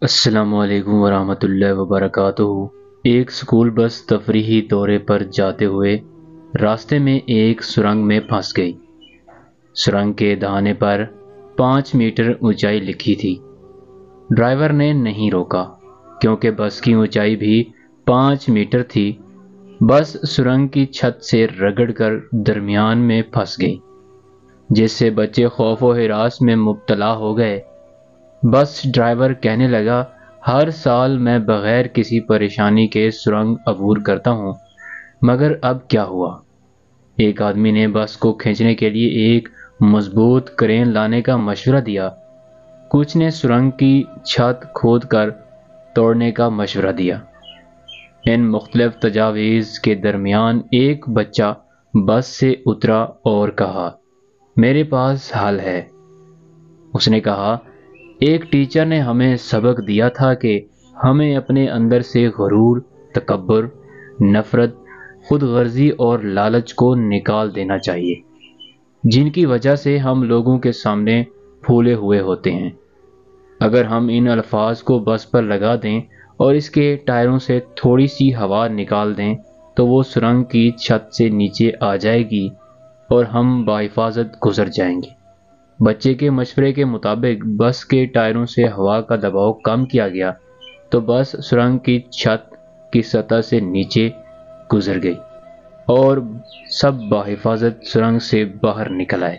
السلام علیکم ورحمۃ اللہ وبرکاتہ۔ ایک سکول بس تفریحی دورے پر جاتے ہوئے راستے میں ایک سرنگ میں پھنس گئی۔ سرنگ کے دہانے پر 5 میٹر اونچائی لکھی تھی۔ ڈرائیور نے نہیں روکا کیونکہ بس کی اونچائی بھی 5 میٹر تھی۔ بس سرنگ کی چھت سے رگڑ کر درمیان میں پھنس گئی، جس سے بچے خوف و ہراس میں مبتلا ہو گئے۔ بس ڈرائیور کہنے لگا، ہر سال میں بغیر کسی پریشانی کے سرنگ عبور کرتا ہوں، مگر اب کیا ہوا؟ ایک آدمی نے بس کو کھینچنے کے لیے ایک مضبوط کرین لانے کا مشورہ دیا۔ کچھ نے سرنگ کی چھت کھود کر توڑنے کا مشورہ دیا۔ ان مختلف تجاویز کے درمیان ایک بچہ بس سے اترا اور کہا، میرے پاس حل ہے۔ اس نے کہا، ایک ٹیچر نے ہمیں سبق دیا تھا کہ ہمیں اپنے اندر سے غرور، تکبر، نفرت، خود غرضی اور لالچ کو نکال دینا چاہیے، جن کی وجہ سے ہم لوگوں کے سامنے پھولے ہوئے ہوتے ہیں۔ اگر ہم ان الفاظ کو بس پر لگا دیں اور اس کے ٹائروں سے تھوڑی سی ہوا نکال دیں تو وہ سرنگ کی چھت سے نیچے آ جائے گی اور ہم بحفاظت گزر جائیں گے۔ بچے کے مشورے کے مطابق بس کے ٹائروں سے ہوا کا دباؤ کم کیا گیا تو بس سرنگ کی چھت کی سطح سے نیچے گزر گئی اور سب بحفاظت سرنگ سے باہر نکل آئے۔